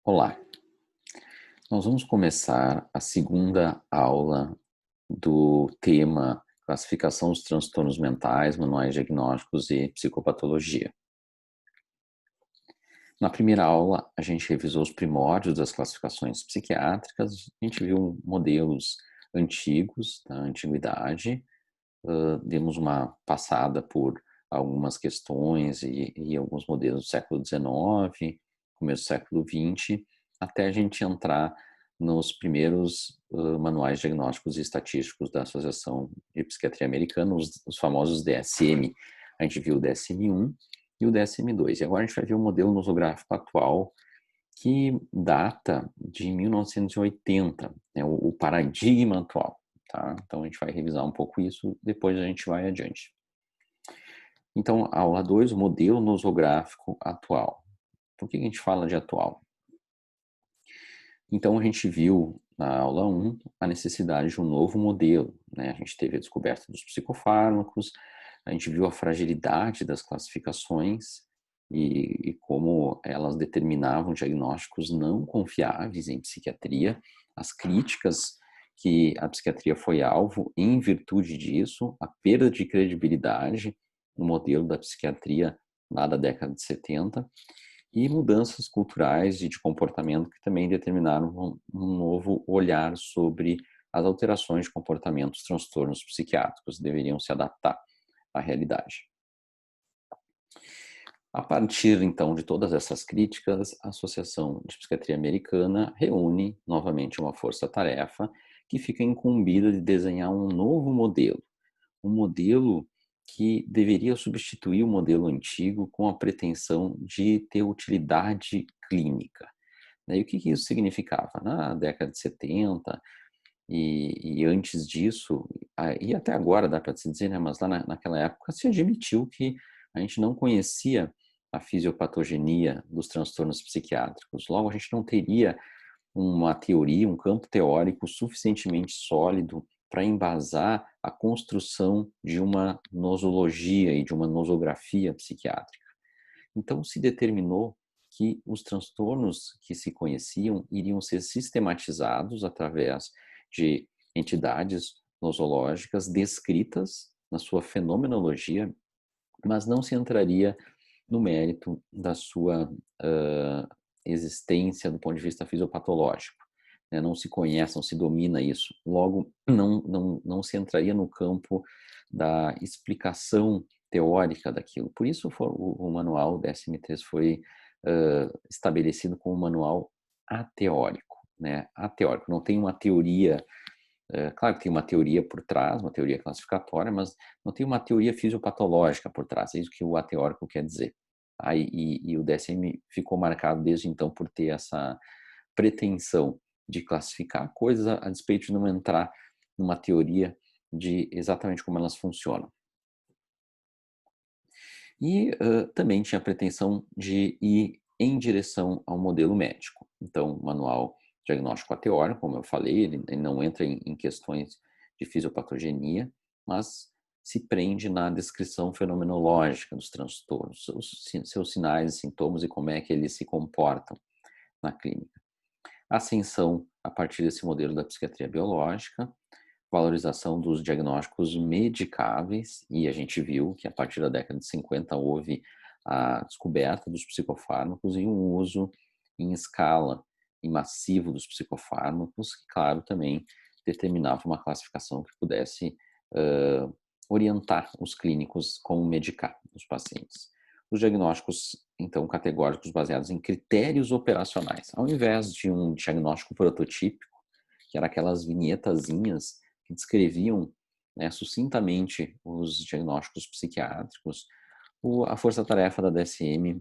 Olá, nós vamos começar a segunda aula do tema Classificação dos transtornos mentais, manuais diagnósticos e psicopatologia. Na primeira aula, a gente revisou os primórdios das classificações psiquiátricas, a gente viu modelos antigos, da antiguidade, demos uma passada por algumas questões e alguns modelos do século XIX, começo do século XX, até a gente entrar nos primeiros manuais diagnósticos e estatísticos da Associação de Psiquiatria Americana, os famosos DSM. A gente viu o DSM-1 e o DSM-2. E agora a gente vai ver o modelo nosográfico atual, que data de 1980, né, o paradigma atual. Tá? Então a gente vai revisar um pouco isso, depois a gente vai adiante. Então, aula 2, o modelo nosográfico atual. Por que a gente fala de atual? Então, a gente viu na aula 1 a necessidade de um novo modelo, né? A gente teve a descoberta dos psicofármacos, a gente viu a fragilidade das classificações e como elas determinavam diagnósticos não confiáveis em psiquiatria, as críticas que a psiquiatria foi alvo em virtude disso, a perda de credibilidade no modelo da psiquiatria lá da década de 70, e mudanças culturais e de comportamento que também determinaram um novo olhar sobre as alterações de comportamento dos transtornos psiquiátricos, deveriam se adaptar à realidade. A partir, então, de todas essas críticas, a Associação de Psiquiatria Americana reúne novamente uma força-tarefa que fica incumbida de desenhar um novo modelo, um modelo que deveria substituir o modelo antigo com a pretensão de ter utilidade clínica. E o que isso significava? Na década de 70 e antes disso, e até agora dá para se dizer, né, mas lá naquela época se admitiu que a gente não conhecia a fisiopatogenia dos transtornos psiquiátricos. Logo, a gente não teria uma teoria, um campo teórico suficientemente sólido para embasar a construção de uma nosologia e de uma nosografia psiquiátrica. Então, se determinou que os transtornos que se conheciam iriam ser sistematizados através de entidades nosológicas descritas na sua fenomenologia, mas não se entraria no mérito da sua existência do ponto de vista fisiopatológico. Né? Não se conhece, não se domina isso. Logo, não se entraria no campo da explicação teórica daquilo. Por isso o manual DSM-3 foi estabelecido como um manual ateórico. Né? Ateórico, não tem uma teoria. Claro que tem uma teoria por trás, uma teoria classificatória, mas não tem uma teoria fisiopatológica por trás. É isso que o ateórico quer dizer. E o DSM ficou marcado desde então por ter essa pretensão de classificar coisas a despeito de não entrar numa teoria de exatamente como elas funcionam. E também tinha a pretensão de ir em direção ao modelo médico. Então, o manual diagnóstico ateórico, como eu falei, ele não entra em questões de fisiopatogenia, mas se prende na descrição fenomenológica dos transtornos, seus sinais e sintomas e como é que eles se comportam na clínica. Ascensão a partir desse modelo da psiquiatria biológica, valorização dos diagnósticos medicáveis, e a gente viu que a partir da década de 50 houve a descoberta dos psicofármacos e um uso em escala e massivo dos psicofármacos, que, claro, também determinava uma classificação que pudesse orientar os clínicos como medicar os pacientes. Os diagnósticos, então, categóricos baseados em critérios operacionais, ao invés de um diagnóstico prototípico, que era aquelas vinhetazinhas que descreviam, né, sucintamente os diagnósticos psiquiátricos, a força-tarefa da DSM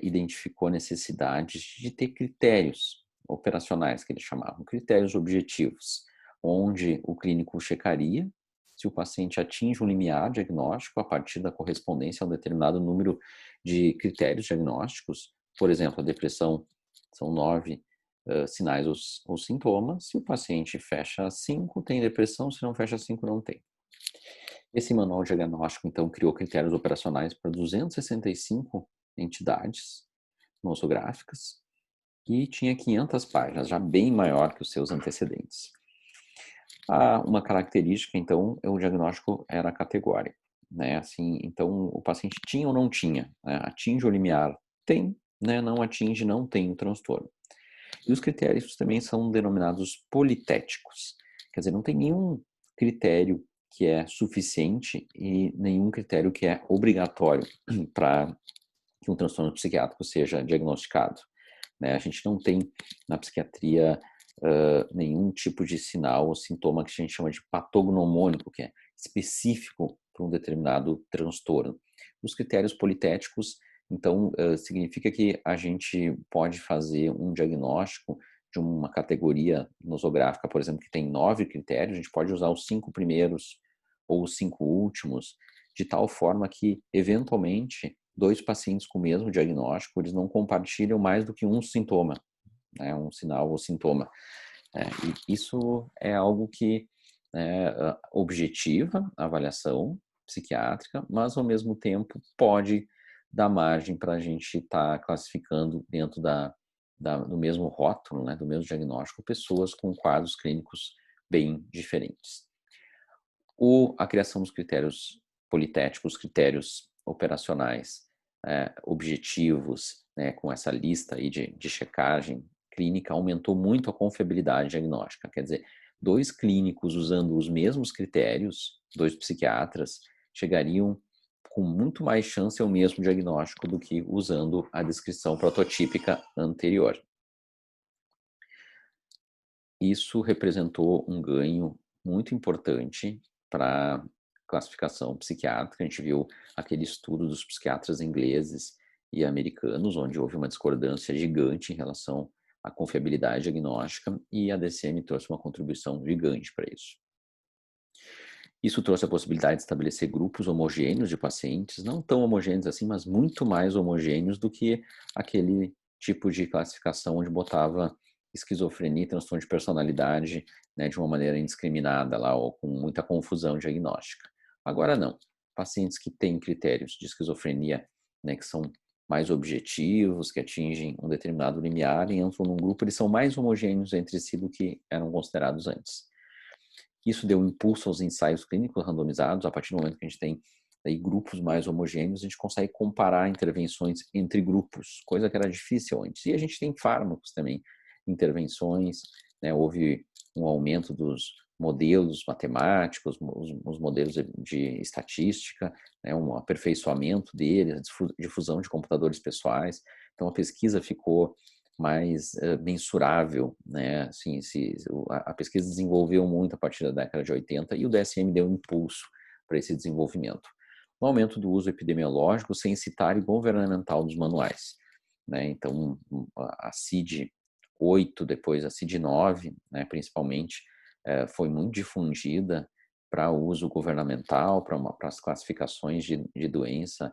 identificou a necessidade de ter critérios operacionais, que eles chamavam, critérios objetivos, onde o clínico checaria se o paciente atinge um limiar diagnóstico a partir da correspondência a um determinado número de critérios diagnósticos. Por exemplo, a depressão são 9 sinais ou sintomas. Se o paciente fecha 5, tem depressão. Se não fecha 5, não tem. Esse manual diagnóstico, então, criou critérios operacionais para 265 entidades nosográficas e tinha 500 páginas, já bem maior que os seus antecedentes. Uma característica, então, o diagnóstico era categórico, né, assim, então o paciente tinha ou não tinha, né, atinge o limiar? Tem, né, não atinge, não tem o transtorno. E os critérios também são denominados politéticos, quer dizer, não tem nenhum critério que é suficiente e nenhum critério que é obrigatório para que um transtorno psiquiátrico seja diagnosticado, né. A gente não tem na psiquiatria, nenhum tipo de sinal ou sintoma que a gente chama de patognomônico, que é específico para um determinado transtorno. Os critérios politéticos, então, significa que a gente pode fazer um diagnóstico de uma categoria nosográfica, por exemplo, que tem 9 critérios, a gente pode usar os 5 primeiros ou os 5 últimos, de tal forma que, eventualmente, 2 pacientes com o mesmo diagnóstico, eles não compartilham mais do que um sintoma, né, um sinal ou sintoma. E isso é algo que, objetiva a avaliação psiquiátrica, mas ao mesmo tempo pode dar margem para a gente estar classificando dentro do mesmo rótulo, né, do mesmo diagnóstico, pessoas com quadros clínicos bem diferentes. A criação dos critérios politéticos, critérios operacionais, objetivos, né, com essa lista aí de checagem clínica, aumentou muito a confiabilidade diagnóstica. Quer dizer, 2 clínicos usando os mesmos critérios, 2 psiquiatras, chegariam com muito mais chance ao mesmo diagnóstico do que usando a descrição prototípica anterior. Isso representou um ganho muito importante para classificação psiquiátrica. A gente viu aquele estudo dos psiquiatras ingleses e americanos, onde houve uma discordância gigante em relação à confiabilidade diagnóstica, e a DCM trouxe uma contribuição gigante para isso. Isso trouxe a possibilidade de estabelecer grupos homogêneos de pacientes, não tão homogêneos assim, mas muito mais homogêneos do que aquele tipo de classificação onde botava esquizofrenia e transtorno de personalidade, né, de uma maneira indiscriminada lá, ou com muita confusão diagnóstica. Agora não. Pacientes que têm critérios de esquizofrenia, né, que são mais objetivos, que atingem um determinado limiar e entram num grupo, eles são mais homogêneos entre si do que eram considerados antes. Isso deu um impulso aos ensaios clínicos randomizados. A partir do momento que a gente tem aí grupos mais homogêneos, a gente consegue comparar intervenções entre grupos, coisa que era difícil antes. E a gente tem fármacos também, intervenções, né, houve um aumento dos modelos matemáticos, os modelos de estatística, né, um aperfeiçoamento deles, a difusão de computadores pessoais. Então a pesquisa ficou mais mensurável, né? Assim, a pesquisa desenvolveu muito a partir da década de 80 e o DSM deu um impulso para esse desenvolvimento. O aumento do uso epidemiológico, censitário e governamental dos manuais, né? Então, a CID-8, depois a CID-9, né, principalmente, foi muito difundida para uso governamental, para as classificações de doença,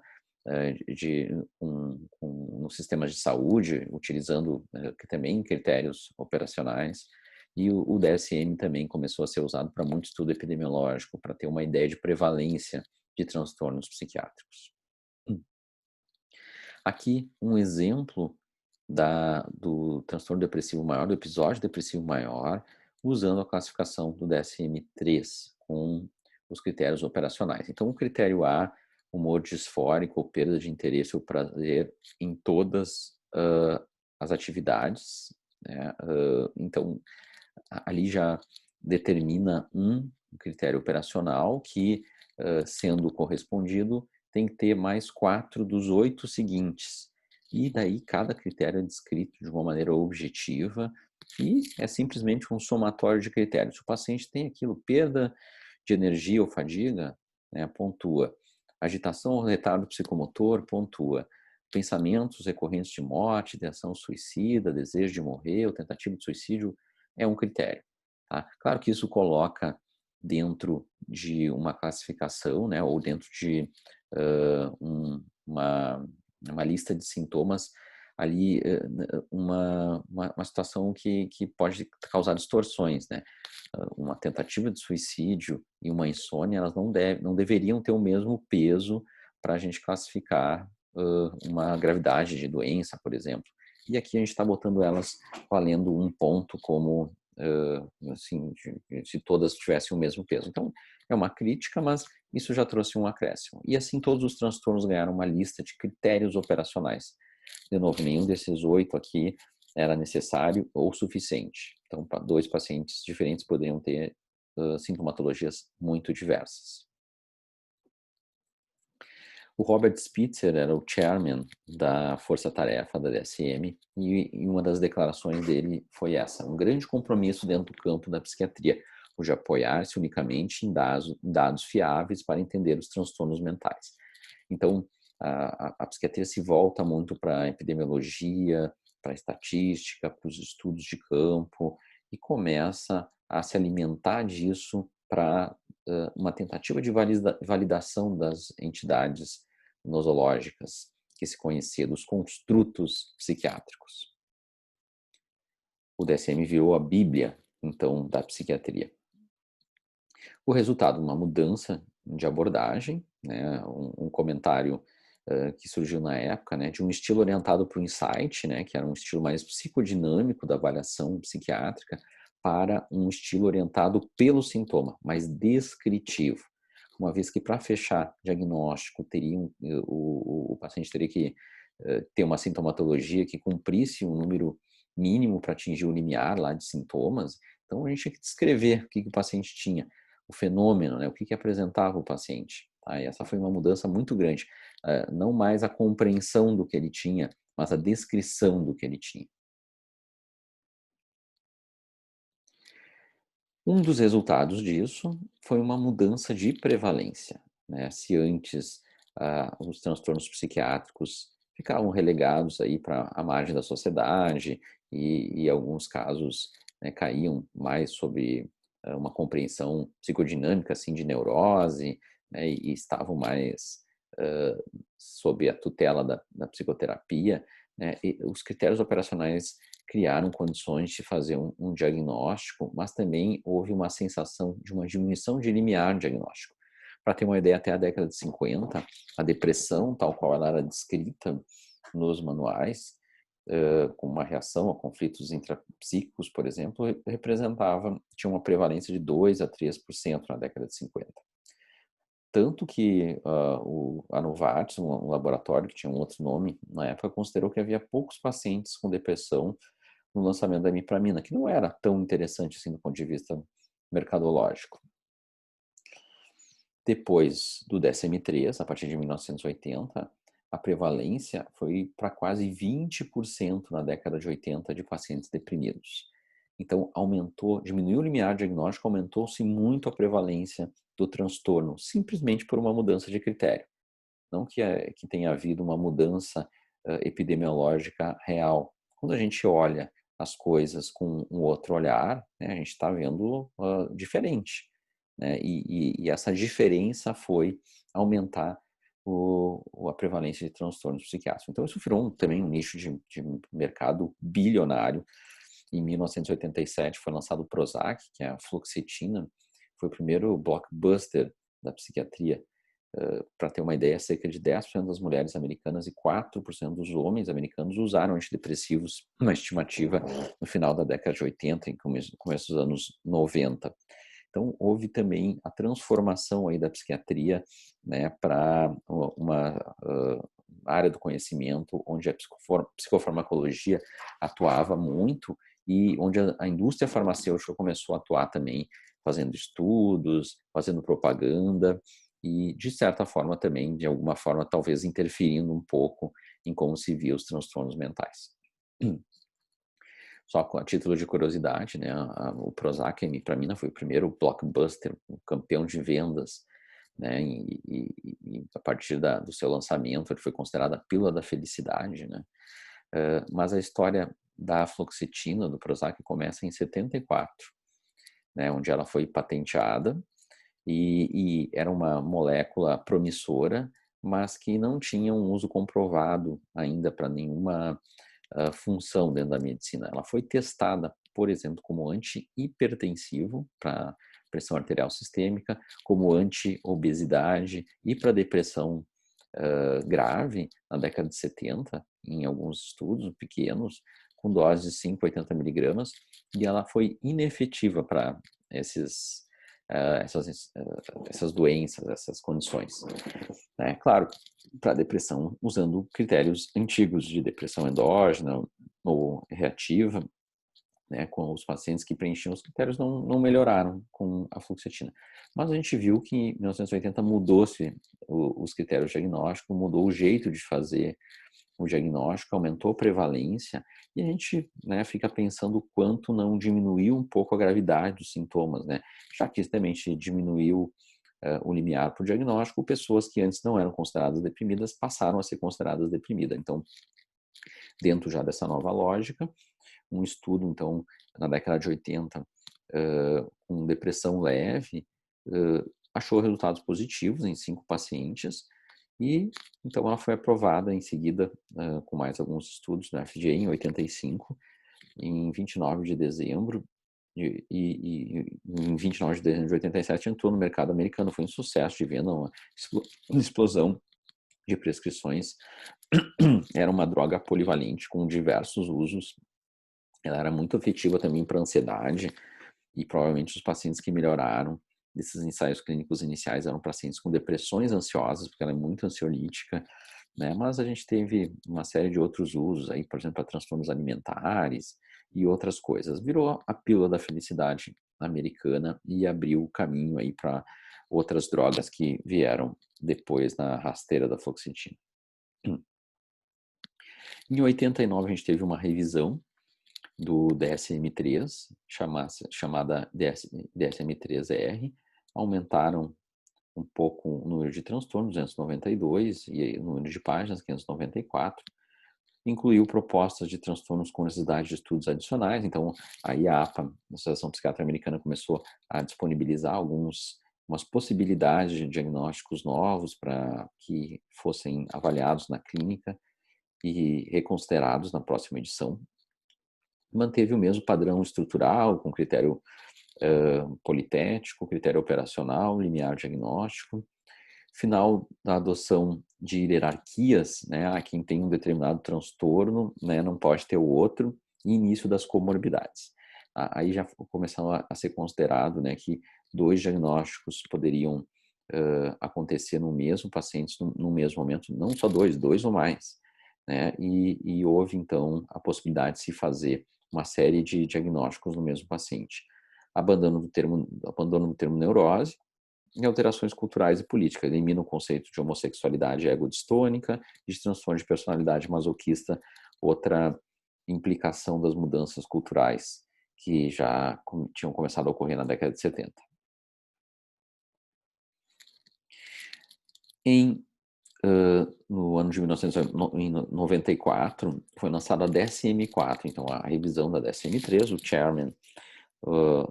nos sistemas de saúde, utilizando também critérios operacionais, e o DSM também começou a ser usado para muito estudo epidemiológico, para ter uma ideia de prevalência de transtornos psiquiátricos. Aqui um exemplo do transtorno depressivo maior, do episódio depressivo maior, usando a classificação do DSM-3 com os critérios operacionais. Então, o critério A, humor disfórico, ou perda de interesse ou prazer em todas as atividades, né? Então, ali já determina um critério operacional que, sendo correspondido, tem que ter mais 4 dos 8 seguintes. E daí cada critério é descrito de uma maneira objetiva e é simplesmente um somatório de critérios. Se o paciente tem aquilo, perda de energia ou fadiga, né, pontua. Agitação ou retardo psicomotor, pontua. Pensamentos recorrentes de morte, ideação suicida, desejo de morrer ou tentativa de suicídio é um critério. Tá? Claro que isso coloca dentro de uma classificação, né, ou dentro de uma lista de sintomas ali, uma situação que pode causar distorções, né? Uma tentativa de suicídio e uma insônia, elas não deveriam ter o mesmo peso para a gente classificar uma gravidade de doença, por exemplo. e aqui a gente está botando elas valendo um ponto como assim, se todas tivessem o mesmo peso. Então, é uma crítica, mas isso já trouxe um acréscimo. E assim, todos os transtornos ganharam uma lista de critérios operacionais. De novo, nenhum desses 8 aqui era necessário ou suficiente. Então, para 2 pacientes diferentes poderiam ter sintomatologias muito diversas. O Robert Spitzer era o chairman da força-tarefa da DSM e uma das declarações dele foi essa: um grande compromisso dentro do campo da psiquiatria, o de apoiar-se unicamente em dados fiáveis para entender os transtornos mentais. Então, a psiquiatria se volta muito para a epidemiologia, para a estatística, para os estudos de campo e começa a se alimentar disso para uma tentativa de validação das entidades nosológicas, que se conhecia dos construtos psiquiátricos. O DSM virou a bíblia, então, da psiquiatria. O resultado, uma mudança de abordagem, né, um comentário que surgiu na época, né, de um estilo orientado para o insight, né, que era um estilo mais psicodinâmico da avaliação psiquiátrica, para um estilo orientado pelo sintoma, mais descritivo. Uma vez que para fechar diagnóstico o paciente teria que ter uma sintomatologia que cumprisse um número mínimo para atingir o limiar lá de sintomas, então a gente tinha que descrever o que o paciente tinha, o fenômeno, né, o que apresentava o paciente. Tá? E essa foi uma mudança muito grande. Não mais a compreensão do que ele tinha, mas a descrição do que ele tinha. Um dos resultados disso foi uma mudança de prevalência, né? Se antes os transtornos psiquiátricos ficavam relegados aí para a margem da sociedade e alguns casos, né, caíam mais sobre uma compreensão psicodinâmica assim de neurose, né, e estavam mais sob a tutela da psicoterapia, né, e os critérios operacionais criaram condições de fazer um diagnóstico, mas também houve uma sensação de uma diminuição de limiar diagnóstico. Para ter uma ideia, até a década de 50, a depressão, tal qual ela era descrita nos manuais, com uma reação a conflitos intrapsíquicos, por exemplo, tinha uma prevalência de 2 a 3% na década de 50. Tanto que a Novartis, um laboratório que tinha um outro nome na época, considerou que havia poucos pacientes com depressão no lançamento da imipramina, que não era tão interessante assim do ponto de vista mercadológico. Depois do DSM-3, a partir de 1980, a prevalência foi para quase 20% na década de 80 de pacientes deprimidos. Então, diminuiu o limiar diagnóstico, aumentou-se muito a prevalência do transtorno, simplesmente por uma mudança de critério. Não que tenha havido uma mudança epidemiológica real. Quando a gente olha as coisas com um outro olhar, né, a gente está vendo diferente. Né, e essa diferença foi aumentar a prevalência de transtornos psiquiátricos. Então, isso virou também um nicho de mercado bilionário. Em 1987 foi lançado o Prozac, que é a fluoxetina, foi o primeiro blockbuster da psiquiatria. Para ter uma ideia, cerca de 10% das mulheres americanas e 4% dos homens americanos usaram antidepressivos, uma estimativa no final da década de 80 e começo dos anos 90. Então, houve também a transformação aí da psiquiatria, né, para uma área do conhecimento onde a psicofarmacologia atuava muito e onde a indústria farmacêutica começou a atuar também, fazendo estudos, fazendo propaganda e, de certa forma, também, de alguma forma, talvez interferindo um pouco em como se via os transtornos mentais. Só a título de curiosidade, né, o Prozac, a imipramina, foi o primeiro blockbuster, o campeão de vendas, né, e a partir do seu lançamento ele foi considerado a pílula da felicidade, né. Mas a história da fluoxetina, do Prozac, começa em 74, né, onde ela foi patenteada e era uma molécula promissora, mas que não tinha um uso comprovado ainda para nenhuma função dentro da medicina. Ela foi testada, por exemplo, como anti-hipertensivo para pressão arterial sistêmica, como anti-obesidade e para depressão grave na década de 70, em alguns estudos pequenos, com doses de 5 a 80 miligramas, e ela foi inefetiva para essas doenças, essas condições. Né? Claro, para depressão, usando critérios antigos de depressão endógena ou reativa, né, com os pacientes que preenchiam os critérios não melhoraram com a fluoxetina. Mas a gente viu que em 1980 mudou-se os critérios diagnósticos, mudou o jeito de fazer o diagnóstico, aumentou a prevalência e a gente, né, fica pensando o quanto não diminuiu um pouco a gravidade dos sintomas, né? Já que também diminuiu o limiar para o diagnóstico, pessoas que antes não eram consideradas deprimidas passaram a ser consideradas deprimidas. Então, dentro já dessa nova lógica, um estudo, então, na década de 80, com depressão leve, achou resultados positivos em 5 pacientes e, então, ela foi aprovada em seguida, com mais alguns estudos na FDA em 85, em 29 de dezembro, e em 29 de dezembro de 87 entrou no mercado americano, foi um sucesso de venda, uma explosão de prescrições. Era uma droga polivalente com diversos usos. Ela era muito efetiva também para ansiedade e provavelmente os pacientes que melhoraram desses ensaios clínicos iniciais eram pacientes com depressões ansiosas, porque ela é muito ansiolítica, né? Mas a gente teve uma série de outros usos aí, por exemplo, para transtornos alimentares e outras coisas. Virou a pílula da felicidade americana e abriu o caminho aí para outras drogas que vieram depois na rasteira da fluoxetina. Em 89 a gente teve uma revisão do DSM-3, chamada DSM-3R, aumentaram um pouco o número de transtornos, 292, e o número de páginas, 594. Incluiu propostas de transtornos com necessidade de estudos adicionais, então a IAPA, a Associação Psiquiátrica Americana, começou a disponibilizar umas possibilidades de diagnósticos novos para que fossem avaliados na clínica e reconsiderados na próxima edição. Manteve o mesmo padrão estrutural, com critério politético, critério operacional, limiar diagnóstico. Final da adoção de hierarquias, né, quem tem um determinado transtorno, né, não pode ter o outro, e início das comorbidades. Aí já começaram a ser considerado, né, que 2 diagnósticos poderiam acontecer no mesmo paciente, no mesmo momento, não só 2 ou mais, né, e houve então a possibilidade de se fazer uma série de diagnósticos no mesmo paciente. Abandono do termo neurose, e alterações culturais e políticas. Elimina o conceito de homossexualidade egodistônica e de transtorno de personalidade masoquista, outra implicação das mudanças culturais que já tinham começado a ocorrer na década de 70. No ano de 1994, foi lançada a DSM-4, então a revisão da DSM-3, o chairman,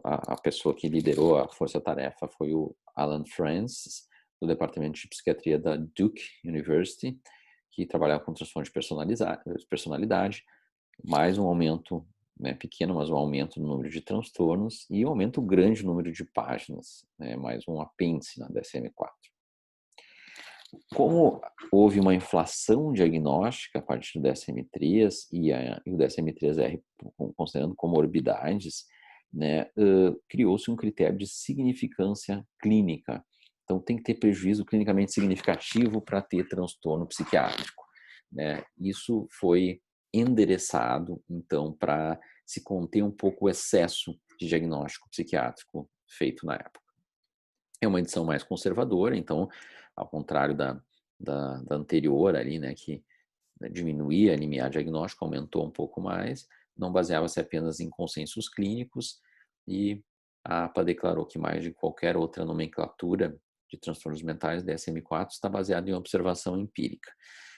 a pessoa que liderou a força-tarefa foi o Alan Francis, do Departamento de Psiquiatria da Duke University, que trabalhava com transtorno de personalidade, mais um aumento, né, pequeno, mas um aumento no número de transtornos e um aumento grande no número de páginas, né, mais um apêndice na DSM-4. Como houve uma inflação diagnóstica a partir do DSM-3 e o DSM-3R considerando comorbidades, né, criou-se um critério de significância clínica. Então, tem que ter prejuízo clinicamente significativo para ter transtorno psiquiátrico, né? Isso foi endereçado, então, para se conter um pouco o excesso de diagnóstico psiquiátrico feito na época. É uma edição mais conservadora, então, ao contrário da anterior ali, né, que diminuía a limiar diagnóstico, aumentou um pouco mais, não baseava-se apenas em consensos clínicos e a APA declarou que mais de qualquer outra nomenclatura de transtornos mentais, DSM-4, está baseada em observação empírica.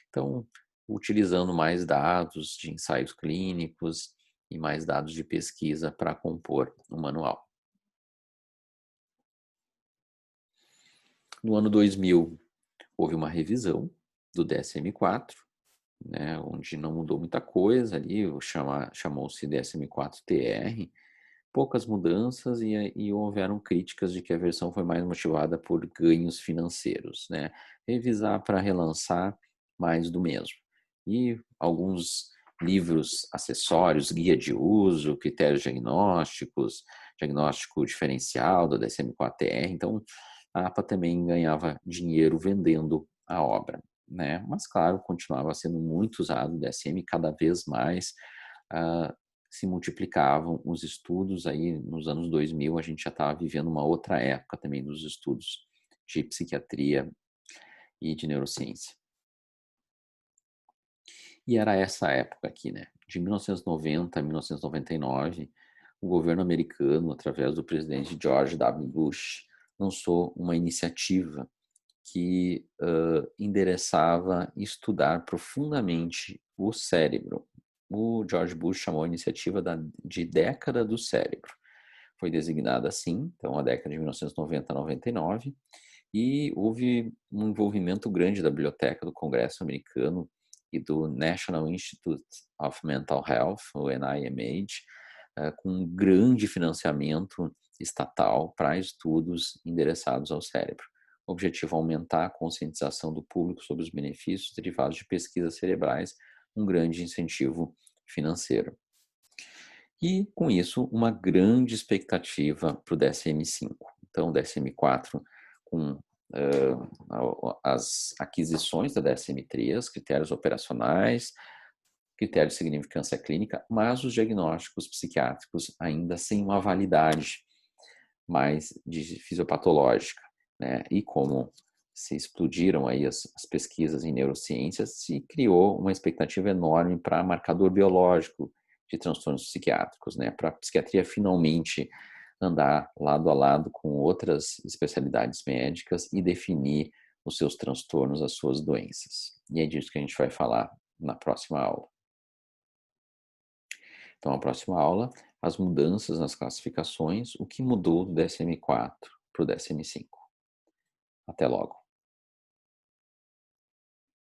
Então, utilizando mais dados de ensaios clínicos e mais dados de pesquisa para compor o manual. No ano 2000, houve uma revisão do DSM-4, né, onde não mudou muita coisa ali, chamou-se DSM-4-TR, poucas mudanças e houveram críticas de que a versão foi mais motivada por ganhos financeiros, né. Revisar para relançar mais do mesmo. E alguns livros acessórios, guia de uso, critérios diagnósticos, diagnóstico diferencial do DSM-4TR, então a APA também ganhava dinheiro vendendo a obra, né. Mas claro, continuava sendo muito usado o DSM cada vez mais, ah, se multiplicavam os estudos, aí nos anos 2000 a gente já estava vivendo uma outra época também dos estudos de psiquiatria e de neurociência. E era essa época aqui, né, de 1990 a 1999, o governo americano, através do presidente George W. Bush, lançou uma iniciativa que, endereçava estudar profundamente o cérebro. O George Bush chamou a iniciativa de década do cérebro. Foi designada assim, então a década de 1990 a 99, e houve um envolvimento grande da biblioteca do Congresso americano e do National Institute of Mental Health, o NIMH, com um grande financiamento estatal para estudos endereçados ao cérebro. O objetivo é aumentar a conscientização do público sobre os benefícios derivados de pesquisas cerebrais, um grande incentivo financeiro. E, com isso, uma grande expectativa para o DSM-5. Então, o DSM-4, com as aquisições da DSM-3, critérios operacionais, critério de significância clínica, mas os diagnósticos psiquiátricos ainda sem uma validade mais de fisiopatológica, né? E como se explodiram aí as pesquisas em neurociências, se criou uma expectativa enorme para marcador biológico de transtornos psiquiátricos, né? Para a psiquiatria finalmente andar lado a lado com outras especialidades médicas e definir os seus transtornos, as suas doenças. E é disso que a gente vai falar na próxima aula. Então, a próxima aula, as mudanças nas classificações, o que mudou do DSM-4 para o DSM-5. Até logo.